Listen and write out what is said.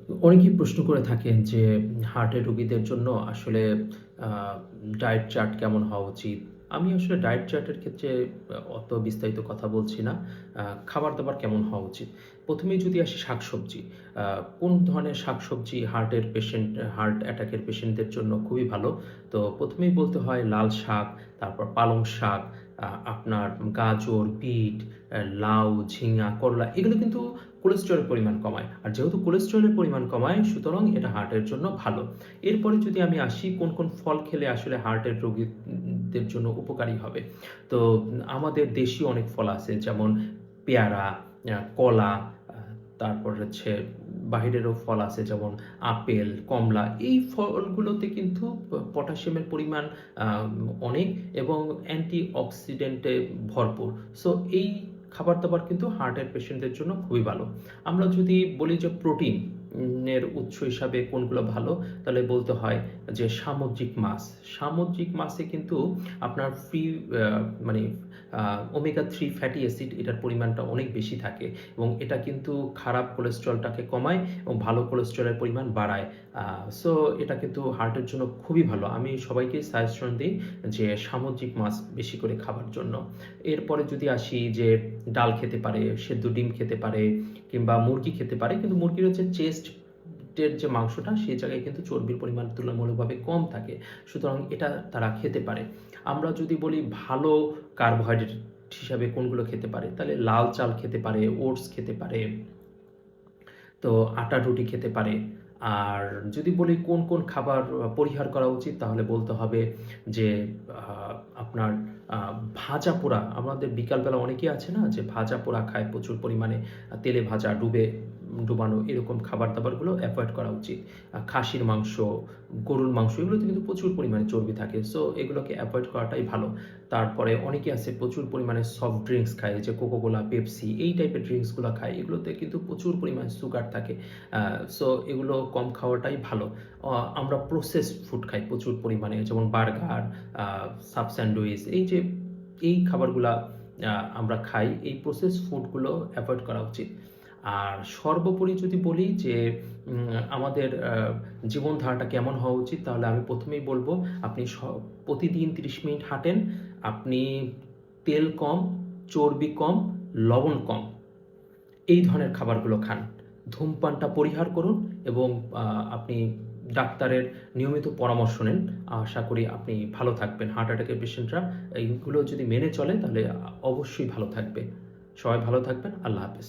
অনেকেই প্রশ্ন করে থাকেন যে হার্টের রোগীদের জন্য আসলে আ ডায়েট চার্ট কেমন হওয়া উচিত? আমি আসলে ডায়েট চার্টের ক্ষেত্রে অত বিস্তারিত কথা বলছি না। খাবার-দাবার কেমন হওয়া উচিত? ১ম এই যদি আসি শাকসবজি। আ কোন ধরনের শাকসবজি হার্ট অ্যাটাকের পেশেন্টদের জন্য খুবই ভালো। তো ১ম এই বলতে হয় লাল শাক, তারপর পালং শাক, আপনার গাজর, বিট, লাউ, ঝিঙা, করলা এগুলো কিন্তু কোলেস্টেরলের পরিমাণ কমায়। আর যেহেতু কোলেস্টেরলের পরিমাণ কমায় সুতরাং এটা হার্টের জন্য ভালো। এরপরে যদি আমি আসি কোন ফল খেলে আসলে হার্টের রোগীদের জন্য উপকারী হবে। তো আমাদের দেশীয় অনেক ফল আছে যেমন পেয়ারা, কলা, তারপর হচ্ছে বাহিরেরও ফল আছে যেমন আপেল, কমলা। এই ফলগুলোতে কিন্তু পটাশিয়ামের পরিমাণ আ অনেক এবং অ্যান্টিঅক্সিডেন্টে ভরপুর। সো এই খাবার-দাবার কিন্তু হার্টের পেশেন্টদের জন্য খুবই ভালো। আমরা যদি বলি যে প্রোটিন এর উৎস হিসাবে কোনগুলো ভালো, তাহলে বলতে হয় যে সামুদ্রিক মাছ। সামুদ্রিক মাছে কিন্তু আপনার আ মানে আ ওমেগা 3 ফ্যাটি অ্যাসিড এটার পরিমাণটা অনেক বেশি থাকে এবং এটা কিন্তু খারাপ কোলেস্টেরলটাকে কমায় এবং ভালো কোলেস্টেরলের পরিমাণ বাড়ায়। আ সো এটা কিন্তু হার্টের জন্য খুবই ভালো। আমি সবাইকে সাজেশন দেই যে সামুদ্রিক মাছ বেশি করে খাবার জন্য। এরপরে যদি আসি যে ডাল খেতে পারে, সেদ্ধ ডিম খেতে পারে কিংবা মুরগি খেতে পারে। কিন্তু মুরগির হচ্ছে চেস্টের যে মাংসটা সেই জায়গায় কিন্তু চর্বির পরিমাণ তুলনামূলকভাবে কম থাকে। সুতরাং এটা তারা খেতে পারে। আমরা যদি বলি ভালো কার্বোহাইড্রেট হিসাবে কোনগুলো খেতে পারে, তাহলে লাল চাল খেতে পারে, ওটস খেতে পারে, তো আটার রুটি খেতে পারে। আর যদি বলি কোন খাবার পরিহার করা উচিত তাহলে বলতে হবে যে আ আপনার আ ভাজা-পোড়া আমাদের বিকালবেলা অনেকেই আছে না যে ভাজা-পোড়া খায় প্রচুর পরিমাণে তেলে ভাজা, ডুবানো এরকম খাবার-দাবারগুলো এভয়েড করা উচিত। খাসির মাংস, গরুর মাংস এগুলোতে কিন্তু প্রচুর পরিমাণে চর্বি থাকে। সো এগুলোকে এভয়েড করাটাই ভালো। তারপরে অনেকে আছে প্রচুর পরিমাণে সফট ড্রিংকস খায় যে কোকা-কোলা, পেপসি এই টাইপের ড্রিংকস গুলা খায়। এগুলোতে কিন্তু প্রচুর পরিমাণে সুগার থাকে। আ সো এগুলো কম খাওয়াটাই ভালো। অ আমরা প্রসেসড ফুড খাই প্রচুর পরিমাণে যেমন বার্গার, আ সাব স্যান্ডউইচ এই খাবারগুলা আমরা খাই। এই প্রসেসড ফুডগুলো এভয়েড করা উচিত। আর সর্বোপরি যদি বলি যে আমাদের জীবনধারাটা কেমন হওয়া উচিত তাহলে আমি ১ম এই বলব আপনি প্রতিদিন ৩০ মিনিট হাঁটেন। আপনি তেল কম, চর্বি কম, লবণ কম। এই ধরনের খাবারগুলো খান। ধূমপানটা পরিহার করুন এবং আ আপনি ডাক্তারের নিয়মিত পরামর্শ নেন। আশা করি আপনি ভালো থাকবেন। হার্ট অ্যাটাকের পেশেন্টরা এইগুলো যদি মেনে চলে তাহলে অবশ্যই ভালো থাকবে। সবাই ভালো থাকবেন। আল্লাহ হাফেজ।